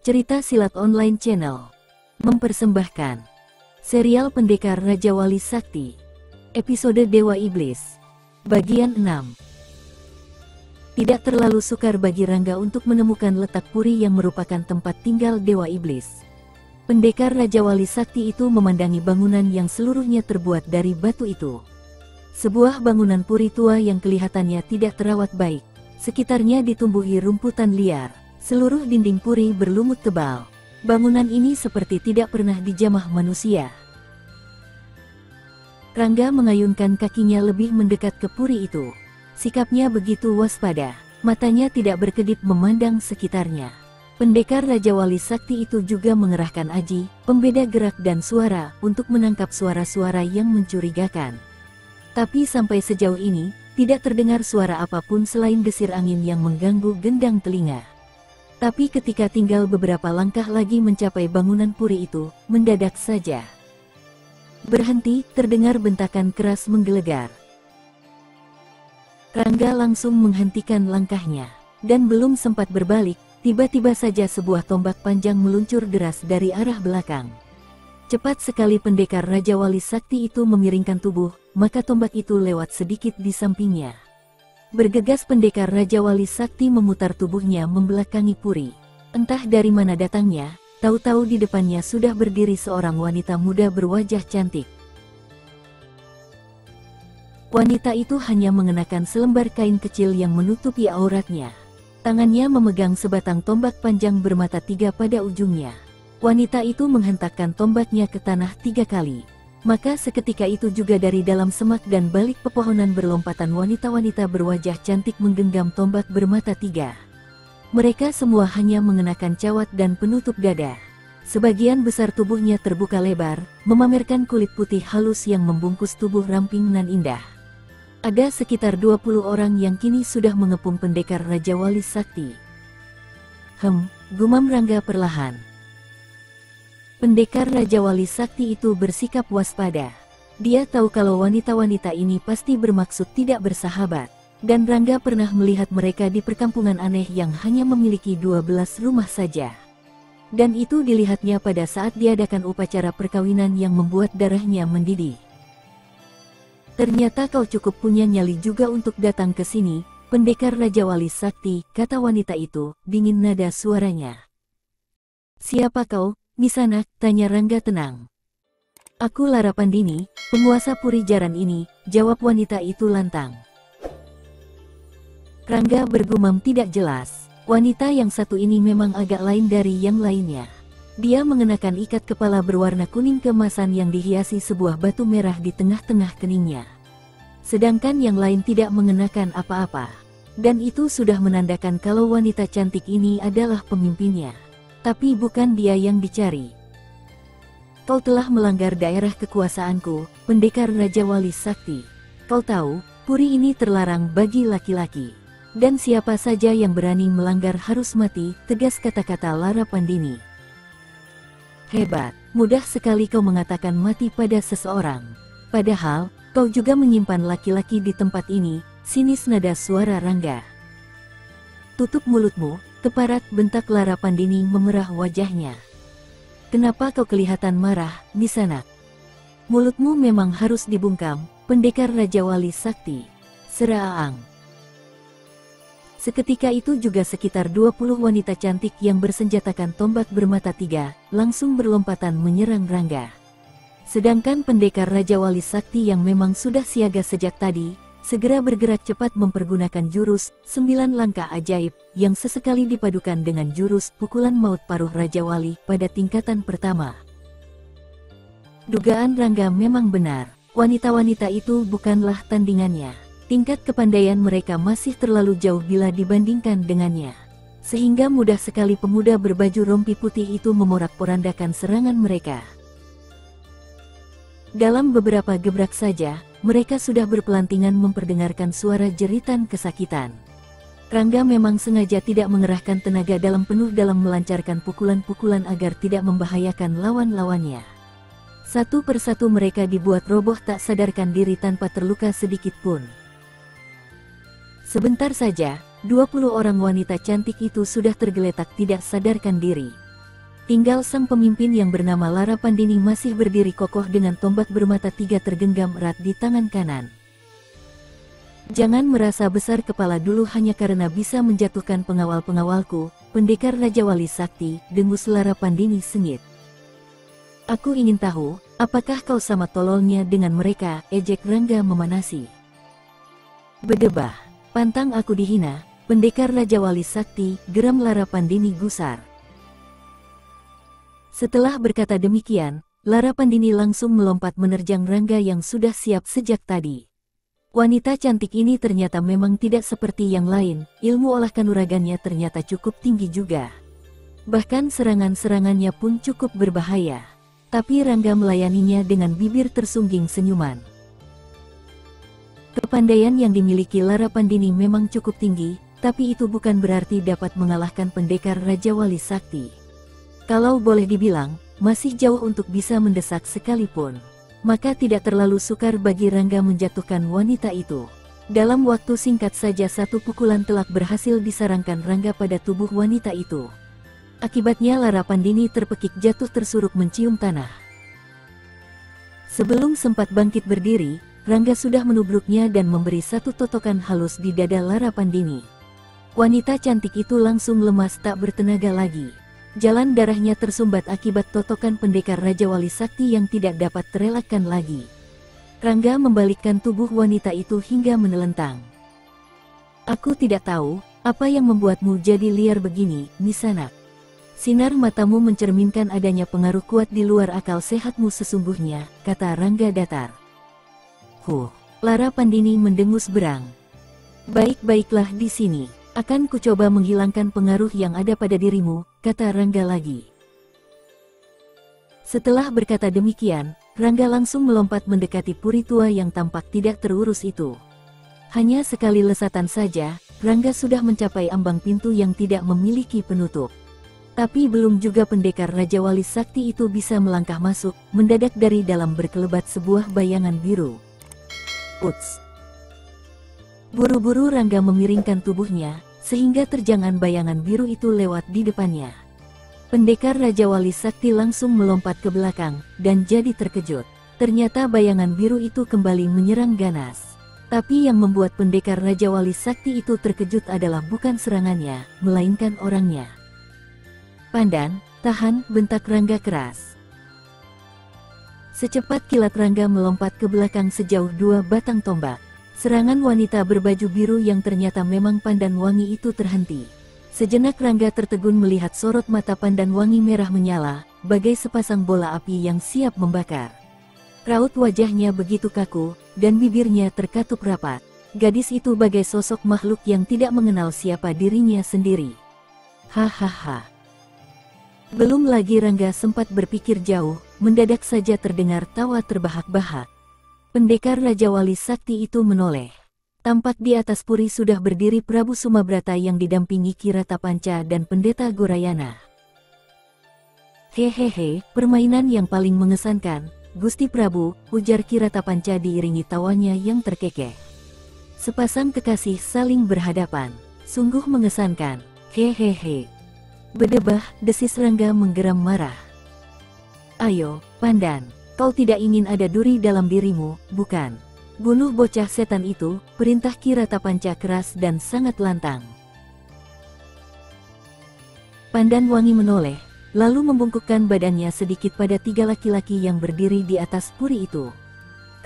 Cerita Silat Online Channel mempersembahkan serial Pendekar Raja Wali Sakti, episode Dewa Iblis, bagian 6. Tidak terlalu sukar bagi Rangga untuk menemukan letak puri yang merupakan tempat tinggal Dewa Iblis. Pendekar Raja Wali Sakti itu memandangi bangunan yang seluruhnya terbuat dari batu itu. Sebuah bangunan puri tua yang kelihatannya tidak terawat baik. Sekitarnya ditumbuhi rumputan liar. Seluruh dinding puri berlumut tebal. Bangunan ini seperti tidak pernah dijamah manusia. Rangga mengayunkan kakinya lebih mendekat ke puri itu. Sikapnya begitu waspada. Matanya tidak berkedip memandang sekitarnya. Pendekar Raja Wali Sakti itu juga mengerahkan aji, pembeda gerak dan suara, untuk menangkap suara-suara yang mencurigakan. Tapi sampai sejauh ini, tidak terdengar suara apapun selain desir angin yang mengganggu gendang telinga. Tapi ketika tinggal beberapa langkah lagi mencapai bangunan puri itu, mendadak saja berhenti, terdengar bentakan keras menggelegar. Rangga langsung menghentikan langkahnya, dan belum sempat berbalik, tiba-tiba saja sebuah tombak panjang meluncur deras dari arah belakang. Cepat sekali pendekar Raja Wali Sakti itu memiringkan tubuh, maka tombak itu lewat sedikit di sampingnya. Bergegas pendekar Raja Wali Sakti memutar tubuhnya membelakangi puri. Entah dari mana datangnya, tahu-tahu di depannya sudah berdiri seorang wanita muda berwajah cantik. Wanita itu hanya mengenakan selembar kain kecil yang menutupi auratnya. Tangannya memegang sebatang tombak panjang bermata 3 pada ujungnya. Wanita itu menghentakkan tombaknya ke tanah 3 kali. Maka seketika itu juga dari dalam semak dan balik pepohonan berlompatan wanita-wanita berwajah cantik menggenggam tombak bermata 3. Mereka semua hanya mengenakan cawat dan penutup dada. Sebagian besar tubuhnya terbuka lebar, memamerkan kulit putih halus yang membungkus tubuh ramping nan indah. Ada sekitar 20 orang yang kini sudah mengepung pendekar Raja Wali Sakti. Gumam Rangga perlahan. Pendekar Raja Wali Sakti itu bersikap waspada. Dia tahu kalau wanita-wanita ini pasti bermaksud tidak bersahabat. Dan Rangga pernah melihat mereka di perkampungan aneh yang hanya memiliki 12 rumah saja. Dan itu dilihatnya pada saat diadakan upacara perkawinan yang membuat darahnya mendidih. Ternyata kau cukup punya nyali juga untuk datang ke sini, pendekar Raja Wali Sakti, kata wanita itu, dingin nada suaranya. Siapa kau? Nisanak, tanya Rangga tenang. Aku Lara Pandini, penguasa Puri Jaran ini, jawab wanita itu lantang. Rangga bergumam tidak jelas. Wanita yang satu ini memang agak lain dari yang lainnya. Dia mengenakan ikat kepala berwarna kuning keemasan yang dihiasi sebuah batu merah di tengah-tengah keningnya. Sedangkan yang lain tidak mengenakan apa-apa. Dan itu sudah menandakan kalau wanita cantik ini adalah pemimpinnya. Tapi bukan dia yang dicari. Kau telah melanggar daerah kekuasaanku, pendekar Raja Wali Sakti. Kau tahu, puri ini terlarang bagi laki-laki. Dan siapa saja yang berani melanggar harus mati, tegas kata-kata Lara Pandini. Hebat, mudah sekali kau mengatakan mati pada seseorang. Padahal, kau juga menyimpan laki-laki di tempat ini, sinis nada suara Rangga. Tutup mulutmu, keparat, bentak Lara Pandini memerah wajahnya. Kenapa kau kelihatan marah, Nisanak? Mulutmu memang harus dibungkam, pendekar Raja Wali Sakti. Seraang. Seketika itu juga sekitar 20 wanita cantik yang bersenjatakan tombak bermata 3, langsung berlompatan menyerang Rangga. Sedangkan pendekar Raja Wali Sakti yang memang sudah siaga sejak tadi, segera bergerak cepat mempergunakan jurus 9 langkah ajaib yang sesekali dipadukan dengan jurus pukulan maut paruh Raja Wali pada tingkatan pertama. Dugaan Rangga memang benar, wanita-wanita itu bukanlah tandingannya. Tingkat kepandaian mereka masih terlalu jauh bila dibandingkan dengannya. Sehingga mudah sekali pemuda berbaju rompi putih itu memorak-porandakan serangan mereka. Dalam beberapa gebrak saja, mereka sudah berpelantingan memperdengarkan suara jeritan kesakitan. Rangga memang sengaja tidak mengerahkan tenaga dalam penuh dalam melancarkan pukulan-pukulan agar tidak membahayakan lawan-lawannya. Satu persatu mereka dibuat roboh tak sadarkan diri tanpa terluka sedikit pun. Sebentar saja, 20 orang wanita cantik itu sudah tergeletak tidak sadarkan diri. Tinggal sang pemimpin yang bernama Lara Pandini masih berdiri kokoh dengan tombak bermata 3 tergenggam erat di tangan kanan. Jangan merasa besar kepala dulu hanya karena bisa menjatuhkan pengawal-pengawalku, pendekar Raja Wali Sakti, dengus Lara Pandini sengit. Aku ingin tahu, apakah kau sama tololnya dengan mereka, ejek Rangga memanasi. Bedebah, pantang aku dihina, pendekar Raja Wali Sakti, geram Lara Pandini gusar. Setelah berkata demikian, Lara Pandini langsung melompat menerjang Rangga yang sudah siap sejak tadi. Wanita cantik ini ternyata memang tidak seperti yang lain, ilmu olah kanuragannya ternyata cukup tinggi juga. Bahkan serangan-serangannya pun cukup berbahaya. Tapi Rangga melayaninya dengan bibir tersungging senyuman. Kepandaian yang dimiliki Lara Pandini memang cukup tinggi, tapi itu bukan berarti dapat mengalahkan pendekar Raja Wali Sakti. Kalau boleh dibilang, masih jauh untuk bisa mendesak sekalipun. Maka tidak terlalu sukar bagi Rangga menjatuhkan wanita itu. Dalam waktu singkat saja satu pukulan telak berhasil disarangkan Rangga pada tubuh wanita itu. Akibatnya Lara Pandini terpekik jatuh tersuruk mencium tanah. Sebelum sempat bangkit berdiri, Rangga sudah menubruknya dan memberi satu totokan halus di dada Lara Pandini. Wanita cantik itu langsung lemas tak bertenaga lagi. Jalan darahnya tersumbat akibat totokan pendekar Raja Wali Sakti yang tidak dapat terelakkan lagi. Rangga membalikkan tubuh wanita itu hingga menelentang. Aku tidak tahu, apa yang membuatmu jadi liar begini, Nisanak. Sinar matamu mencerminkan adanya pengaruh kuat di luar akal sehatmu sesungguhnya, kata Rangga datar. Lara Pandini mendengus berang. Baik-baiklah di sini. Akan kucoba menghilangkan pengaruh yang ada pada dirimu, kata Rangga lagi. Setelah berkata demikian, Rangga langsung melompat mendekati puri tua yang tampak tidak terurus itu. Hanya sekali lesatan saja, Rangga sudah mencapai ambang pintu yang tidak memiliki penutup. Tapi belum juga pendekar Raja Wali Sakti itu bisa melangkah masuk, mendadak dari dalam berkelebat sebuah bayangan biru. Uts! Buru-buru Rangga memiringkan tubuhnya, sehingga terjangan bayangan biru itu lewat di depannya. Pendekar Raja Wali Sakti langsung melompat ke belakang, dan jadi terkejut. Ternyata bayangan biru itu kembali menyerang ganas. Tapi yang membuat pendekar Raja Wali Sakti itu terkejut adalah bukan serangannya, melainkan orangnya. Pandan, tahan, bentak Rangga keras. Secepat kilat Rangga melompat ke belakang sejauh 2 batang tombak. Serangan wanita berbaju biru yang ternyata memang Pandan Wangi itu terhenti. Sejenak Rangga tertegun melihat sorot mata Pandan Wangi merah menyala, bagai sepasang bola api yang siap membakar. Raut wajahnya begitu kaku, dan bibirnya terkatup rapat. Gadis itu bagai sosok makhluk yang tidak mengenal siapa dirinya sendiri. Hahaha. Belum lagi Rangga sempat berpikir jauh, mendadak saja terdengar tawa terbahak-bahak. Pendekar Raja Wali Sakti itu menoleh. Tampak di atas puri sudah berdiri Prabu Sumabrata yang didampingi Kiratapanca dan Pendeta Gorayana. Hehehe, permainan yang paling mengesankan, Gusti Prabu, ujar Kiratapanca diiringi tawanya yang terkekeh. Sepasang kekasih saling berhadapan, sungguh mengesankan, hehehe. Bedebah, desis Rangga menggeram marah. Ayo, Pandan. Kau tidak ingin ada duri dalam dirimu, bukan? Bunuh bocah setan itu, perintah Kiratapanca keras dan sangat lantang. Pandan Wangi menoleh, lalu membungkukkan badannya sedikit pada 3 laki-laki yang berdiri di atas puri itu.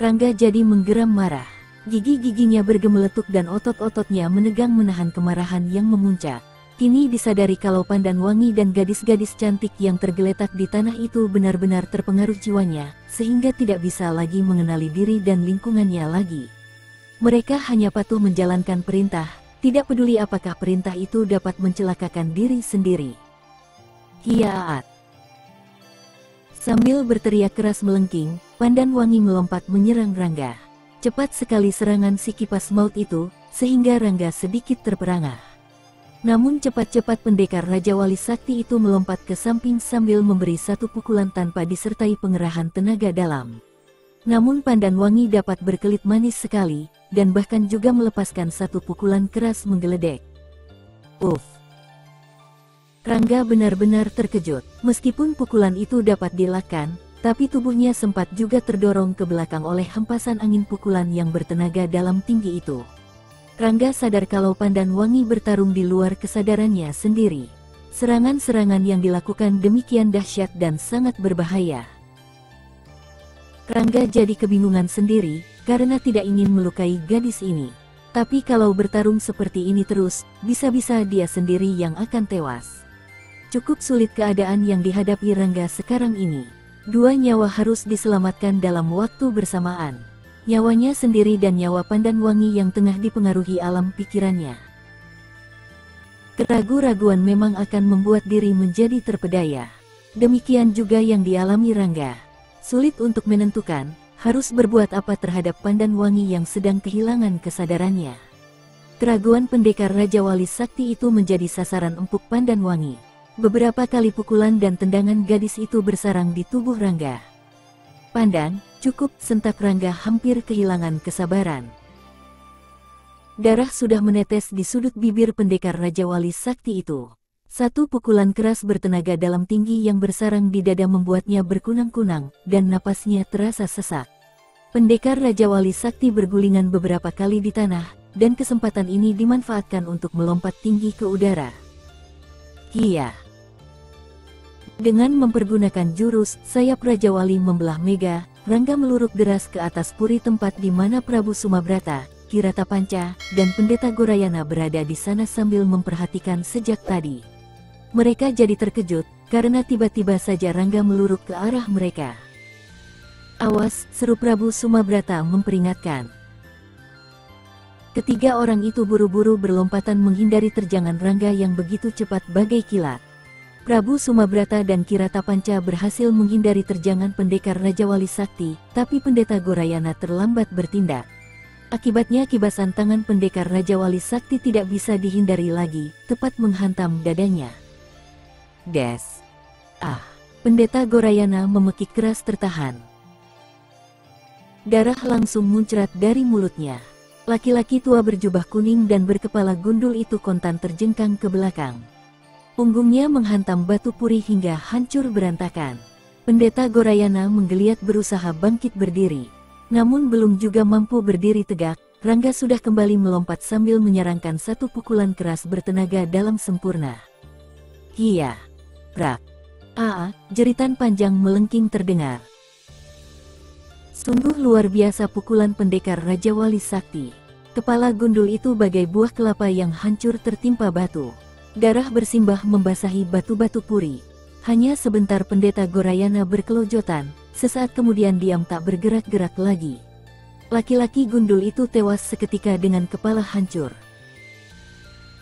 Rangga jadi menggeram marah. Gigi-giginya bergemeletuk dan otot-ototnya menegang menahan kemarahan yang memuncak. Kini disadari kalau Pandan Wangi dan gadis-gadis cantik yang tergeletak di tanah itu benar-benar terpengaruh jiwanya, sehingga tidak bisa lagi mengenali diri dan lingkungannya lagi. Mereka hanya patuh menjalankan perintah, tidak peduli apakah perintah itu dapat mencelakakan diri sendiri. Hiaat! Sambil berteriak keras melengking, Pandan Wangi melompat menyerang Rangga. Cepat sekali serangan si kipas maut itu, sehingga Rangga sedikit terperangah. Namun cepat-cepat pendekar Raja Wali Sakti itu melompat ke samping sambil memberi satu pukulan tanpa disertai pengerahan tenaga dalam. Namun Pandan Wangi dapat berkelit manis sekali, dan bahkan juga melepaskan satu pukulan keras menggeledek. Uff! Rangga benar-benar terkejut. Meskipun pukulan itu dapat dielakkan, tapi tubuhnya sempat juga terdorong ke belakang oleh hempasan angin pukulan yang bertenaga dalam tinggi itu. Rangga sadar kalau Pandanwangi bertarung di luar kesadarannya sendiri. Serangan-serangan yang dilakukan demikian dahsyat dan sangat berbahaya. Rangga jadi kebingungan sendiri, karena tidak ingin melukai gadis ini. Tapi kalau bertarung seperti ini terus, bisa-bisa dia sendiri yang akan tewas. Cukup sulit keadaan yang dihadapi Rangga sekarang ini. Dua nyawa harus diselamatkan dalam waktu bersamaan. Nyawanya sendiri dan nyawa Pandanwangi yang tengah dipengaruhi alam pikirannya. Keraguan-raguan memang akan membuat diri menjadi terpedaya. Demikian juga yang dialami Rangga. Sulit untuk menentukan, harus berbuat apa terhadap Pandanwangi yang sedang kehilangan kesadarannya. Keraguan pendekar Raja Wali Sakti itu menjadi sasaran empuk Pandanwangi. Beberapa kali pukulan dan tendangan gadis itu bersarang di tubuh Rangga. Pandan, cukup, sentak Rangga hampir kehilangan kesabaran. Darah sudah menetes di sudut bibir pendekar Raja Wali Sakti itu. Satu pukulan keras bertenaga dalam tinggi yang bersarang di dada membuatnya berkunang-kunang, dan napasnya terasa sesak. Pendekar Raja Wali Sakti bergulingan beberapa kali di tanah, dan kesempatan ini dimanfaatkan untuk melompat tinggi ke udara. Iya. Dengan mempergunakan jurus sayap Raja Wali membelah mega, Rangga meluruk deras ke atas puri tempat di mana Prabu Sumabrata, Kiratapanca, dan Pendeta Gorayana berada di sana sambil memperhatikan sejak tadi. Mereka jadi terkejut, karena tiba-tiba saja Rangga meluruk ke arah mereka. "Awas!" seru Prabu Sumabrata memperingatkan. Ketiga orang itu buru-buru berlompatan menghindari terjangan Rangga yang begitu cepat bagai kilat. Prabu Sumabrata dan Kiratapanca berhasil menghindari terjangan pendekar Raja Wali Sakti, tapi Pendeta Gorayana terlambat bertindak. Akibatnya kibasan tangan pendekar Raja Wali Sakti tidak bisa dihindari lagi, tepat menghantam dadanya. Des! Ah! Pendeta Gorayana memekik keras tertahan. Darah langsung muncrat dari mulutnya. Laki-laki tua berjubah kuning dan berkepala gundul itu kontan terjengkang ke belakang. Punggungnya menghantam batu puri hingga hancur berantakan. Pendeta Gorayana menggeliat berusaha bangkit berdiri. Namun belum juga mampu berdiri tegak, Rangga sudah kembali melompat sambil menyerangkan satu pukulan keras bertenaga dalam sempurna. Iya. Prak. Jeritan panjang melengking terdengar. Sungguh luar biasa pukulan pendekar Raja Wali Sakti. Kepala gundul itu bagai buah kelapa yang hancur tertimpa batu. Darah bersimbah membasahi batu-batu puri. Hanya sebentar Pendeta Gorayana berkelojotan, sesaat kemudian diam tak bergerak-gerak lagi. Laki-laki gundul itu tewas seketika dengan kepala hancur.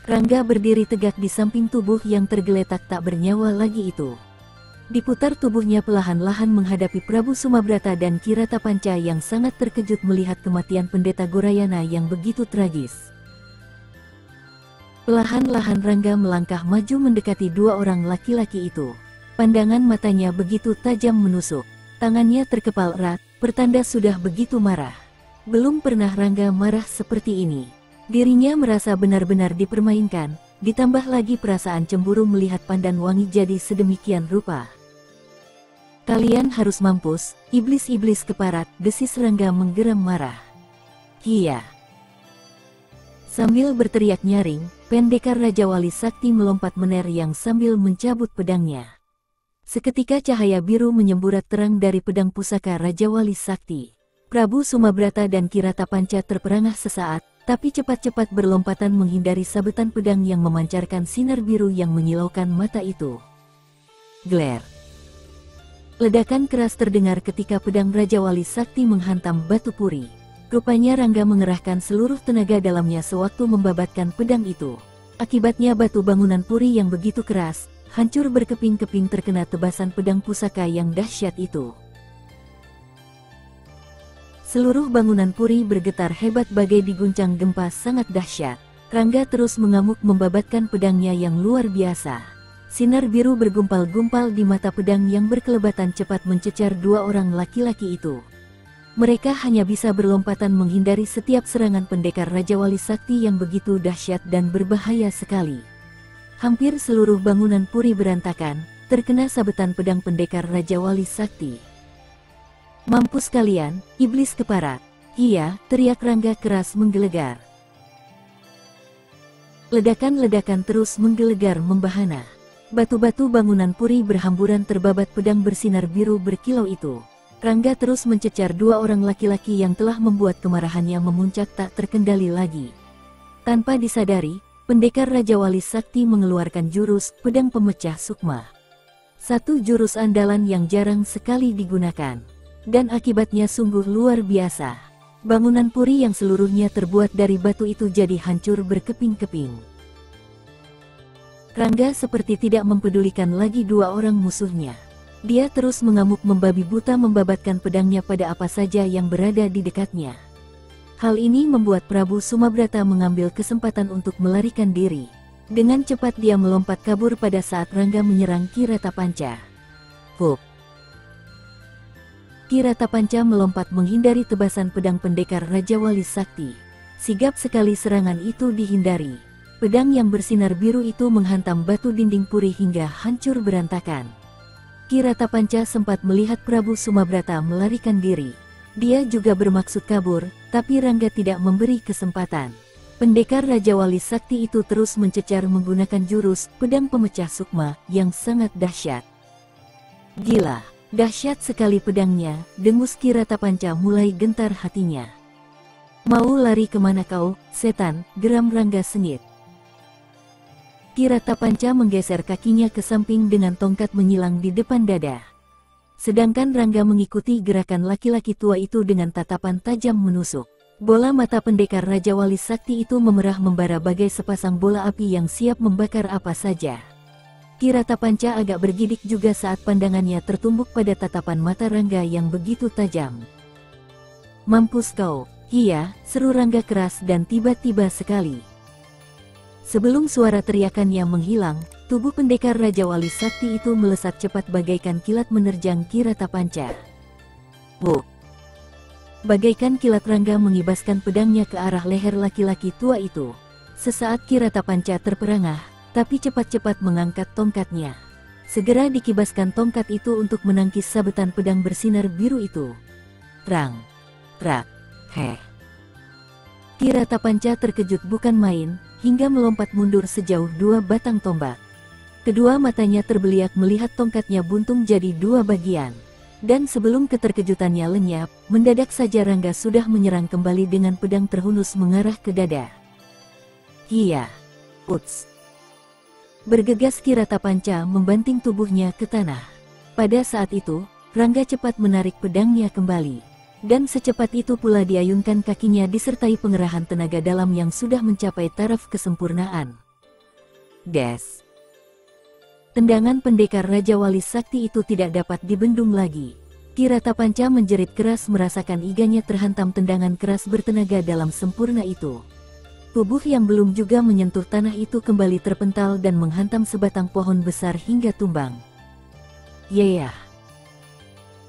Rangga berdiri tegak di samping tubuh yang tergeletak tak bernyawa lagi itu. Diputar tubuhnya perlahan-lahan menghadapi Prabu Sumabrata dan Kiratapanca yang sangat terkejut melihat kematian Pendeta Gorayana yang begitu tragis. Perlahan-lahan Rangga melangkah maju mendekati dua orang laki-laki itu. Pandangan matanya begitu tajam menusuk. Tangannya terkepal erat, pertanda sudah begitu marah. Belum pernah Rangga marah seperti ini. Dirinya merasa benar-benar dipermainkan, ditambah lagi perasaan cemburu melihat Pandanwangi jadi sedemikian rupa. "Kalian harus mampus, iblis-iblis keparat," desis Rangga menggeram marah. "Iya." Sambil berteriak nyaring, pendekar Raja Wali Sakti melompat meneriang sambil mencabut pedangnya. Seketika cahaya biru menyemburat terang dari pedang pusaka Raja Wali Sakti. Prabu Sumabrata dan Kiratapanca terperangah sesaat, tapi cepat-cepat berlompatan menghindari sabetan pedang yang memancarkan sinar biru yang menyilaukan mata itu. Gler! Ledakan keras terdengar ketika pedang Raja Wali Sakti menghantam batu puri. Rupanya Rangga mengerahkan seluruh tenaga dalamnya sewaktu membabatkan pedang itu. Akibatnya batu bangunan puri yang begitu keras, hancur berkeping-keping terkena tebasan pedang pusaka yang dahsyat itu. Seluruh bangunan puri bergetar hebat bagai diguncang gempa sangat dahsyat. Rangga terus mengamuk membabatkan pedangnya yang luar biasa. Sinar biru bergumpal-gumpal di mata pedang yang berkelebatan cepat mencecar dua orang laki-laki itu. Mereka hanya bisa berlompatan menghindari setiap serangan pendekar Raja Wali Sakti yang begitu dahsyat dan berbahaya sekali. Hampir seluruh bangunan puri berantakan, terkena sabetan pedang pendekar Raja Wali Sakti. "Mampus kalian, iblis kepara!" "Iya!" teriak Rangga keras menggelegar. Ledakan-ledakan terus menggelegar membahana. Batu-batu bangunan puri berhamburan terbabat pedang bersinar biru berkilau itu. Rangga terus mencecar dua orang laki-laki yang telah membuat kemarahannya memuncak tak terkendali lagi. Tanpa disadari, pendekar Raja Wali Sakti mengeluarkan jurus pedang pemecah sukma. Satu jurus andalan yang jarang sekali digunakan. Dan akibatnya sungguh luar biasa. Bangunan puri yang seluruhnya terbuat dari batu itu jadi hancur berkeping-keping. Rangga seperti tidak mempedulikan lagi dua orang musuhnya. Dia terus mengamuk membabi buta membabatkan pedangnya pada apa saja yang berada di dekatnya. Hal ini membuat Prabu Sumabrata mengambil kesempatan untuk melarikan diri. Dengan cepat dia melompat kabur pada saat Rangga menyerang Kiratapanca. Hup! Kiratapanca melompat menghindari tebasan pedang pendekar Raja Wali Sakti. Sigap sekali serangan itu dihindari. Pedang yang bersinar biru itu menghantam batu dinding puri hingga hancur berantakan. Kiratapanca sempat melihat Prabu Sumabrata melarikan diri. Dia juga bermaksud kabur, tapi Rangga tidak memberi kesempatan. Pendekar Raja Wali Sakti itu terus mencecar menggunakan jurus pedang pemecah sukma yang sangat dahsyat. "Gila, dahsyat sekali pedangnya," dengus Kiratapanca mulai gentar hatinya. "Mau lari kemana kau, setan?" geram Rangga sengit. Kiratapanca menggeser kakinya ke samping dengan tongkat menyilang di depan dada. Sedangkan Rangga mengikuti gerakan laki-laki tua itu dengan tatapan tajam menusuk. Bola mata pendekar Raja Wali Sakti itu memerah membara bagai sepasang bola api yang siap membakar apa saja. Kiratapanca agak bergidik juga saat pandangannya tertumbuk pada tatapan mata Rangga yang begitu tajam. "Mampus kau!" "Iya!" seru Rangga keras dan tiba-tiba sekali. Sebelum suara teriakannya menghilang, tubuh pendekar Raja Wali Sakti itu melesat cepat bagaikan kilat menerjang Kiratapanca. Wuh! Bagaikan kilat Rangga mengibaskan pedangnya ke arah leher laki-laki tua itu. Sesaat Kiratapanca terperangah, tapi cepat-cepat mengangkat tongkatnya. Segera dikibaskan tongkat itu untuk menangkis sabetan pedang bersinar biru itu. Rang! Rak! Heh! Kiratapanca terkejut bukan main, hingga melompat mundur sejauh 2 batang tombak. Kedua matanya terbeliak melihat tongkatnya buntung jadi 2 bagian. Dan sebelum keterkejutannya lenyap, mendadak saja Rangga sudah menyerang kembali dengan pedang terhunus mengarah ke dada. "Iya! Uts!" Bergegas Kiratapanca membanting tubuhnya ke tanah. Pada saat itu, Rangga cepat menarik pedangnya kembali. Dan secepat itu pula diayunkan kakinya disertai pengerahan tenaga dalam yang sudah mencapai taraf kesempurnaan. Des! Tendangan pendekar Raja Wali Sakti itu tidak dapat dibendung lagi. Kiratapanca menjerit keras merasakan iganya terhantam tendangan keras bertenaga dalam sempurna itu. Tubuh yang belum juga menyentuh tanah itu kembali terpental dan menghantam sebatang pohon besar hingga tumbang. Yeyah!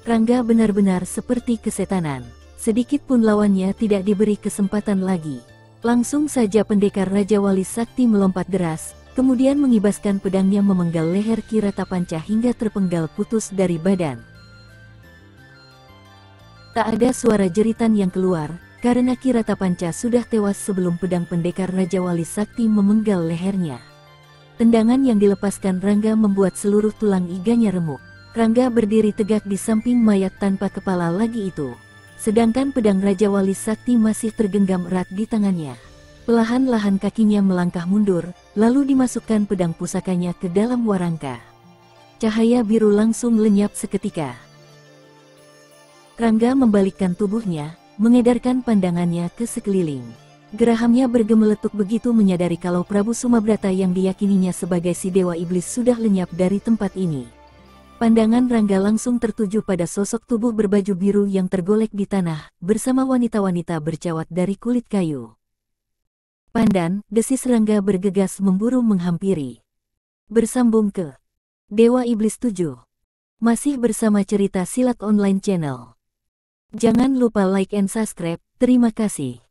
Rangga benar-benar seperti kesetanan. Sedikit pun lawannya tidak diberi kesempatan lagi. Langsung saja pendekar Raja Wali Sakti melompat deras, kemudian mengibaskan pedangnya memenggal leher Kiratapanca hingga terpenggal putus dari badan. Tak ada suara jeritan yang keluar, karena Kiratapanca sudah tewas sebelum pedang pendekar Raja Wali Sakti memenggal lehernya. Tendangan yang dilepaskan Rangga membuat seluruh tulang iganya remuk. Rangga berdiri tegak di samping mayat tanpa kepala lagi itu. Sedangkan pedang Raja Wali Sakti masih tergenggam erat di tangannya. Perlahan-lahan kakinya melangkah mundur, lalu dimasukkan pedang pusakanya ke dalam warangka. Cahaya biru langsung lenyap seketika. Rangga membalikkan tubuhnya, mengedarkan pandangannya ke sekeliling. Gerahamnya bergemeletuk begitu menyadari kalau Prabu Sumabrata yang diyakininya sebagai si dewa iblis sudah lenyap dari tempat ini. Pandangan Rangga langsung tertuju pada sosok tubuh berbaju biru yang tergolek di tanah, bersama wanita-wanita bercawat dari kulit kayu. "Pandan," desis Rangga bergegas memburu menghampiri. Bersambung ke Dewa Iblis 7. Masih bersama cerita silat online channel. Jangan lupa like and subscribe, terima kasih.